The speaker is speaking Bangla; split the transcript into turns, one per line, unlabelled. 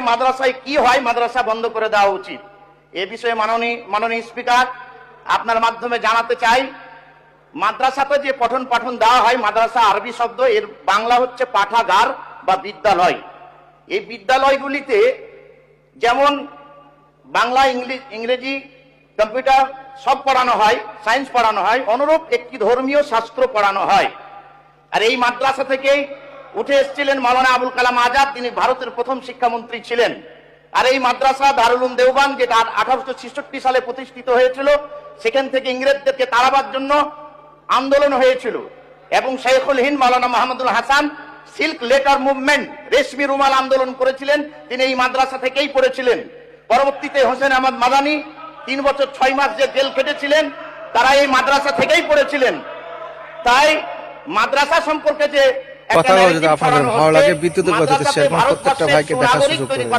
মাদ্রাসায় কি হয়, মাদ্রাসা বন্ধ করে দেওয়া উচিত। এ বিষয়ে মাননীয় স্পিকার আপনার মাধ্যমে জানাতে চাই, মাদ্রাসাতে যে পঠন পাঠন দেওয়া হয়, মাদ্রাসা আরবি শব্দ, এর বাংলা হচ্ছে পাঠাগার বা বিদ্যালয়। এই বিদ্যালয়গুলিতে যেমন বাংলা, ইংরেজি, কম্পিউটার সব পড়ানো হয়, সায়েন্স পড়ানো হয়, অনুরূপ একটি ধর্মীয় শাস্ত্র পড়ানো হয়। আর এই মাদ্রাসা থেকেই উঠে এসেছিলেন মাওলানা আবুল কালাম আজাদ, তিনি ভারতের প্রথম শিক্ষামন্ত্রী ছিলেন। আর এই মাদ্রাসা দারুল উলুম দেওবান, যেটা 1866 সালে প্রতিষ্ঠিত হয়েছিল, সেখান থেকে ইংরেজদেরকে তাড়াবার জন্য আন্দোলন হয়েছিল এবং Sheikhul Hind Maulana Mahmudul Hasan silk letter movement, রেশমি রুমাল আন্দোলন করেছিলেন, তিনি এই মাদ্রাসা থেকেই পড়েছিলেন। পরবর্তীতে হোসেন আহমদ মাদানি 3 বছর 6 মাস যে জেল কেটেছিলেন, তারা এই মাদ্রাসা থেকেই পড়েছিলেন। তাই মাদ্রাসা সম্পর্কে যে
কথা বলতে আপনাদের ভালো লাগে, বিদ্যুতের গতিতে শেয়ার প্রত্যেকটা ভাইকে দেখার সুযোগ করে দেন।